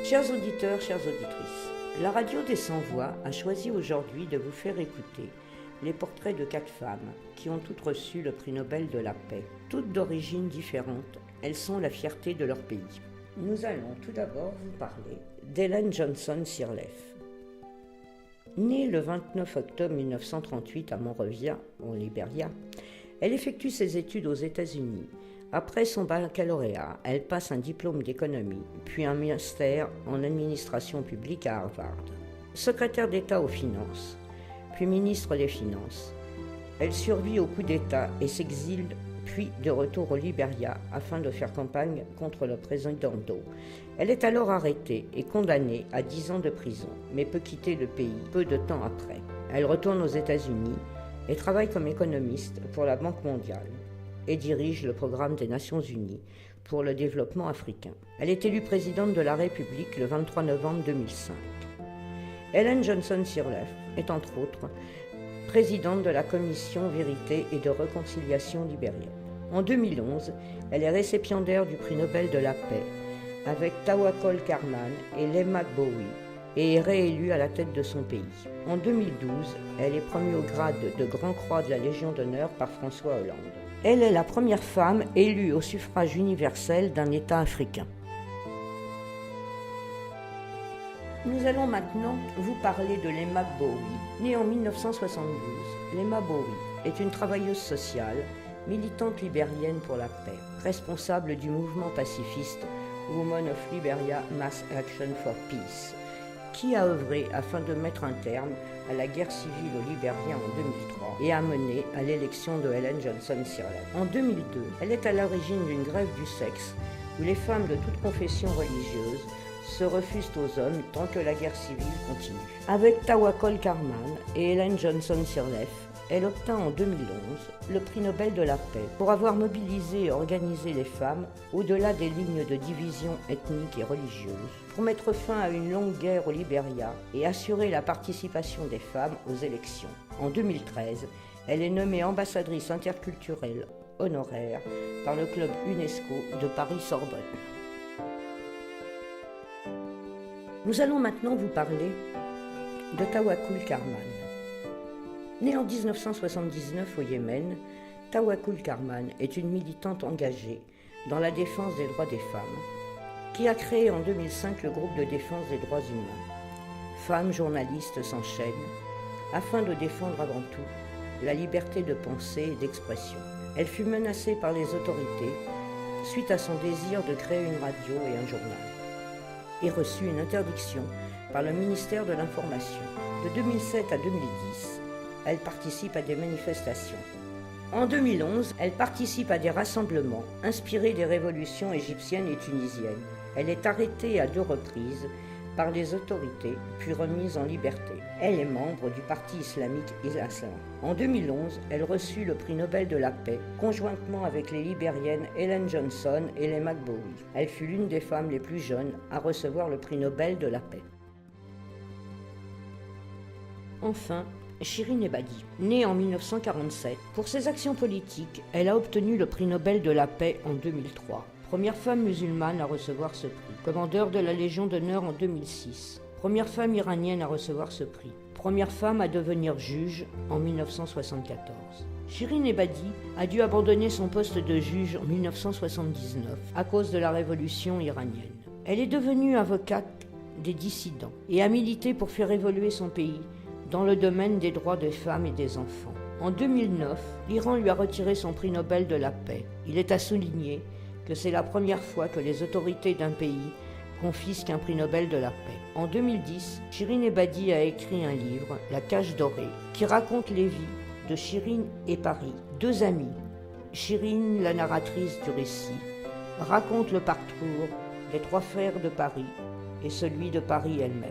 Chers auditeurs, chères auditrices, la radio des Sans-Voix a choisi aujourd'hui de vous faire écouter les portraits de 4 femmes qui ont toutes reçu le prix Nobel de la paix. Toutes d'origines différentes, elles sont la fierté de leur pays. Nous allons tout d'abord vous parler d'Ellen Johnson Sirleaf. Née le 29 octobre 1938 à Monrovia, au Libéria, elle effectue ses études aux États-Unis. Après son baccalauréat, elle passe un diplôme d'économie, puis un master en administration publique à Harvard. Secrétaire d'État aux Finances, puis ministre des Finances. Elle survit au coup d'État et s'exile, puis de retour au Libéria afin de faire campagne contre le président Doe. Elle est alors arrêtée et condamnée à 10 ans de prison, mais peut quitter le pays peu de temps après. Elle retourne aux États-Unis et travaille comme économiste pour la Banque mondiale et dirige le programme des Nations Unies pour le développement africain. Elle est élue présidente de la République le 23 novembre 2005. Ellen Johnson Sirleaf est entre autres présidente de la Commission Vérité et de Réconciliation libérienne. En 2011, elle est récipiendaire du prix Nobel de la paix avec Tawakkol Karman et Lema Gbowie et est réélue à la tête de son pays. En 2012, elle est promue au grade de Grand Croix de la Légion d'honneur par François Hollande. Elle est la première femme élue au suffrage universel d'un État africain. Nous allons maintenant vous parler de Lema Gbowie. Née en 1972, Lema Gbowie est une travailleuse sociale, militante libérienne pour la paix, responsable du mouvement pacifiste Women of Liberia Mass Action for Peace, qui a œuvré afin de mettre un terme à la guerre civile au Libéria en 2003 et a mené à l'élection de Ellen Johnson Sirleaf. En 2002, elle est à l'origine d'une grève du sexe où les femmes de toute confession religieuse se refusent aux hommes tant que la guerre civile continue. Avec Tawakkol Karman et Ellen Johnson Sirleaf, elle obtint en 2011 le prix Nobel de la paix pour avoir mobilisé et organisé les femmes au-delà des lignes de division ethnique et religieuse, pour mettre fin à une longue guerre au Libéria et assurer la participation des femmes aux élections. En 2013, elle est nommée ambassadrice interculturelle honoraire par le club UNESCO de Paris-Sorbonne. Nous allons maintenant vous parler de Tawakkol Karman. Née en 1979 au Yémen, Tawakkol Karman est une militante engagée dans la défense des droits des femmes, qui a créé en 2005 le groupe de défense des droits humains. Femmes journalistes s'enchaînent afin de défendre avant tout la liberté de pensée et d'expression. Elle fut menacée par les autorités suite à son désir de créer une radio et un journal, et reçut une interdiction par le ministère de l'Information. De 2007 à 2010, elle participe à des manifestations. En 2011, elle participe à des rassemblements inspirés des révolutions égyptiennes et tunisiennes. Elle est arrêtée à 2 reprises par les autorités, puis remise en liberté. Elle est membre du parti islamique Al-Islam. En 2011, elle reçut le prix Nobel de la paix, conjointement avec les Libériennes Ellen Johnson et Lema Gbowie. Elle fut l'une des femmes les plus jeunes à recevoir le prix Nobel de la paix. Enfin, Shirin Ebadi, née en 1947. Pour ses actions politiques, elle a obtenu le prix Nobel de la paix en 2003. Première femme musulmane à recevoir ce prix. Commandeur de la Légion d'honneur en 2006. Première femme iranienne à recevoir ce prix. Première femme à devenir juge en 1974. Shirin Ebadi a dû abandonner son poste de juge en 1979 à cause de la révolution iranienne. Elle est devenue avocate des dissidents et a milité pour faire évoluer son pays dans le domaine des droits des femmes et des enfants. En 2009, l'Iran lui a retiré son prix Nobel de la paix. Il est à souligner que c'est la première fois que les autorités d'un pays confisquent un prix Nobel de la paix. En 2010, Shirin Ebadi a écrit un livre, La cage dorée, qui raconte les vies de Shirin et Paris, 2 amies. Shirin, la narratrice du récit, raconte le parcours des 3 frères de Paris et celui de Paris elle-même.